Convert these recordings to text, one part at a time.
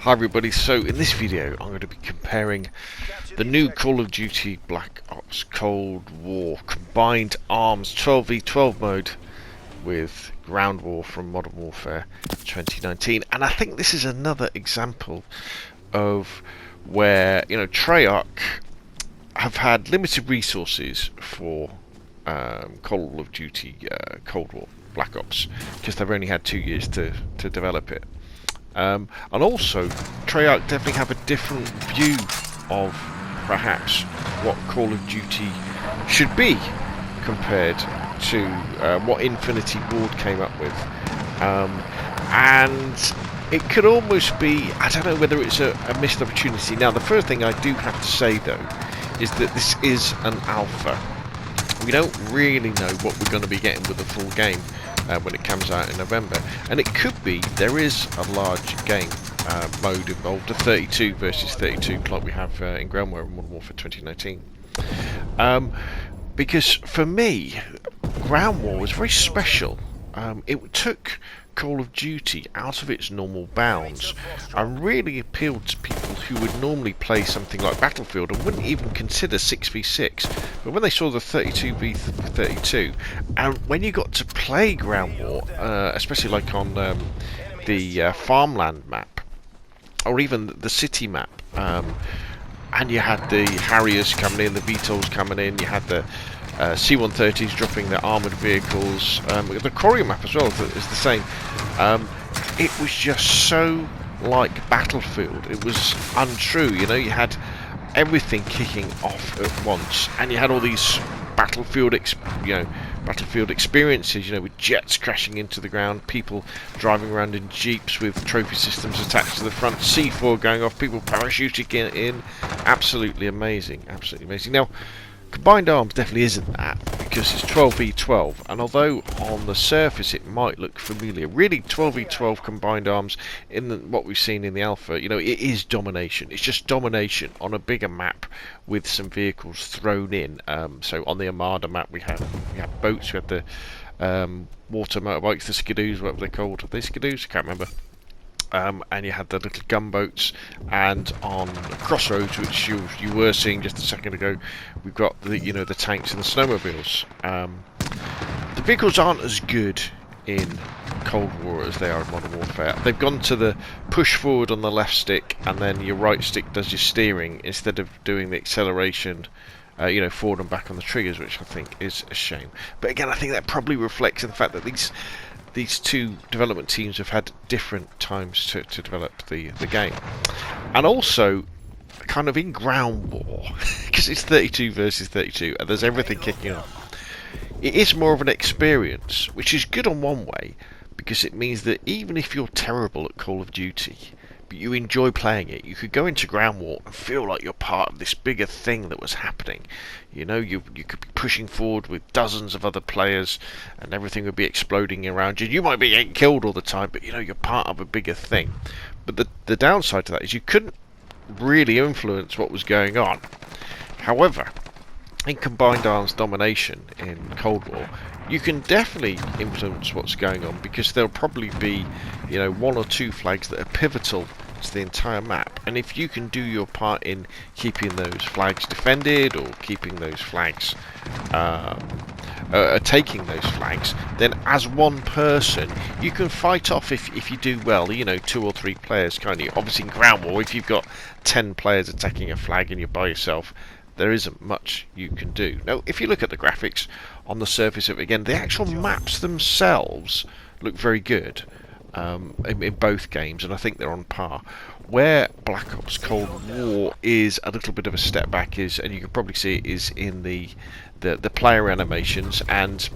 Hi everybody, so in this video I'm going to be comparing the new Call of Duty Black Ops Cold War Combined Arms 12v12 mode with Ground War from Modern Warfare 2019, and I think this is another example of where, you know, Treyarch have had limited resources for Call of Duty Cold War Black Ops, because they've only had 2 years to develop it. And also, Treyarch definitely have a different view of perhaps what Call of Duty should be compared to what Infinity Ward came up with. And it could almost be, I don't know whether it's a missed opportunity. Now, the first thing I do have to say, though, is that this is an alpha. We don't really know what we're going to be getting with the full game when it comes out in November, and it could be there is a large game mode involved, a 32 versus 32 like we have in Ground War and Modern Warfare 2019. Because for me, Ground War was very special. It took Call of Duty out of its normal bounds and really appealed to people who would normally play something like Battlefield and wouldn't even consider 6v6. But when they saw the 32v32, and when you got to play Ground War, especially like on the farmland map, or even the city map, and you had the Harriers coming in, the VTOLs coming in, you had the C-130s dropping their armoured vehicles, the Courier map as well is the same. It was just so like Battlefield. It was untrue, you know. You had everything kicking off at once, and you had all these Battlefield experiences, you know, with jets crashing into the ground, people driving around in jeeps with trophy systems attached to the front, C4 going off, people parachuting in. Absolutely amazing, absolutely amazing. Now, Combined Arms definitely isn't that, because it's 12v12, and although on the surface it might look familiar, really 12v12 Combined Arms, in what we've seen in the alpha, you know, it is domination. It's just domination on a bigger map with some vehicles thrown in. So on the Armada map we had boats, we had the water motorbikes, the skidoos, what were they called? Are they skidoos? I can't remember. And you had the little gunboats, and on Crossroads, which you were seeing just a second ago, we've got the the tanks and the snowmobiles. The vehicles aren't as good in Cold War as they are in Modern Warfare. They've gone to the push forward on the left stick, and then your right stick does your steering instead of doing the acceleration, forward and back on the triggers, which I think is a shame. But again, I think that probably reflects the fact that these two development teams have had different times to develop the game. And also, kind of in Ground War, because it's 32 versus 32 and there's everything kicking off, it is more of an experience, which is good on one way, because it means that even if you're terrible at Call of Duty but you enjoy playing it, you could go into Ground War and feel like you're part of this bigger thing that was happening. You know, you could be pushing forward with dozens of other players, and everything would be exploding around you. You might be getting killed all the time, but you know, you're part of a bigger thing. But the downside to that is you couldn't really influence what was going on. However, in Combined Arms Domination in Cold War, you can definitely influence what's going on, because there'll probably be, one or two flags that are pivotal to the entire map, and if you can do your part in keeping those flags defended, or keeping those flags taking those flags, then as one person you can fight off, if you do well, 2 or 3 players kind of. Obviously in Ground War, if you've got 10 players attacking a flag and you're by yourself, there isn't much you can do. Now, if you look at the graphics on the surface of it, again, the actual maps themselves look very good in both games, and I think they're on par. Where Black Ops Cold War is a little bit of a step back is, and you can probably see it, is in the player animations and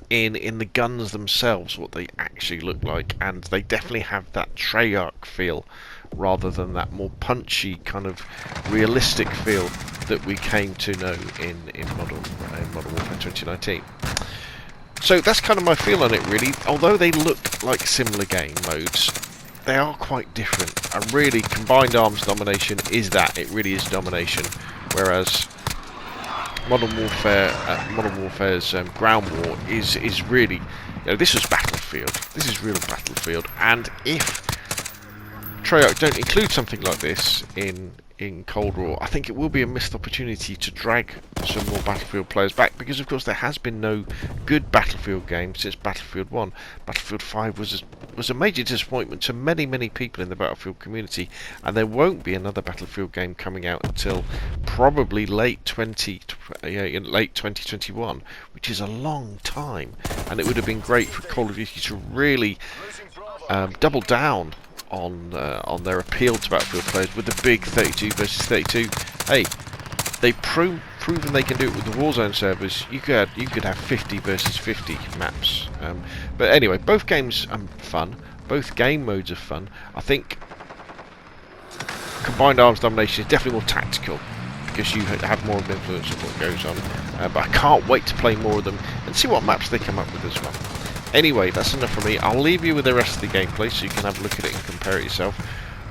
in the guns themselves, what they actually look like, and they definitely have that Treyarch feel rather than that more punchy kind of realistic feel that we came to know in Modern Warfare 2019. So that's kind of my feel on it, really. Although they look like similar game modes, they are quite different. And really, Combined Arms Domination is that. It really is domination. Whereas Modern Warfare's Ground War is really, this was Battlefield. This is real Battlefield. And if Treyarch don't include something like this in Cold War, I think it will be a missed opportunity to drag some more Battlefield players back, because of course there has been no good Battlefield game since Battlefield 1. Battlefield 5 was a major disappointment to many people in the Battlefield community, and there won't be another Battlefield game coming out until probably late 2021, which is a long time, and it would have been great for Call of Duty to really double down on their appeal to Battlefield players with the big 32 versus 32. Hey, they've proven they can do it with the Warzone servers. You could have 50 versus 50 maps. But anyway, both games are fun. Both game modes are fun. I think Combined Arms Domination is definitely more tactical, because you have more of an influence on what goes on. But I can't wait to play more of them and see what maps they come up with as well. Anyway, that's enough from me. I'll leave you with the rest of the gameplay so you can have a look at it and compare it yourself.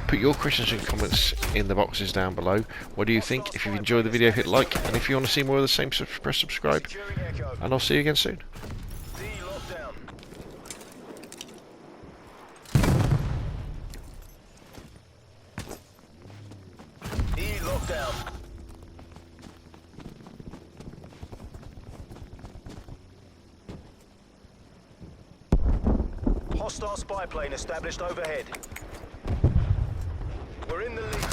Put your questions and comments in the boxes down below. What do you think? If you've enjoyed the video, hit like, and if you want to see more of the same, press subscribe. And I'll see you again soon. Hostile spy plane established overhead. We're in the lead.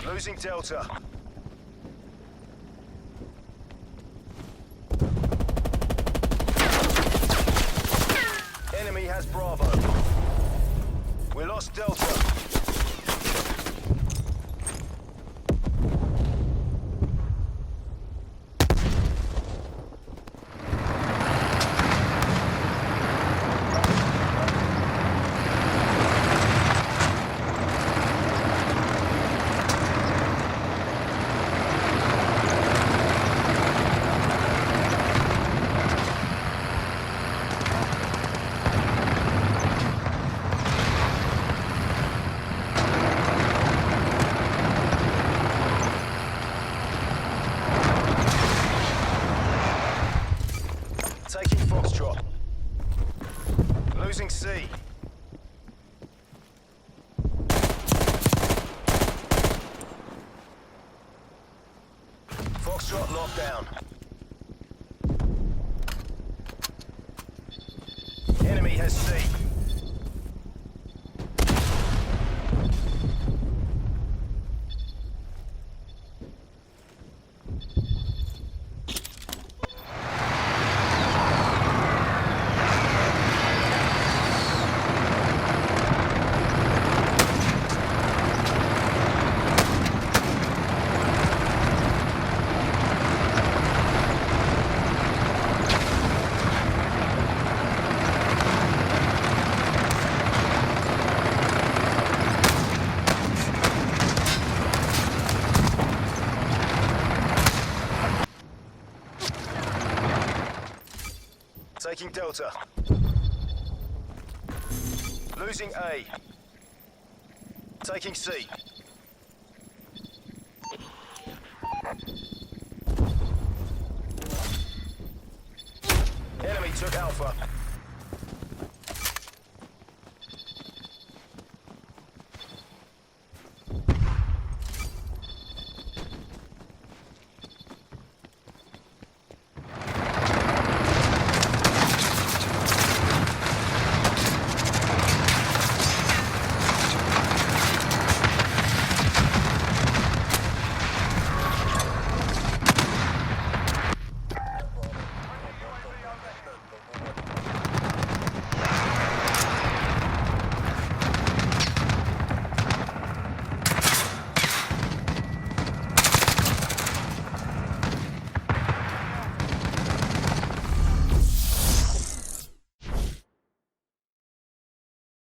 Losing Delta. Enemy has Bravo. We lost Delta. Taking Foxtrot. Losing C. Foxtrot locked down. Enemy has C. Taking Delta. Losing A. Taking C. Enemy took Alpha.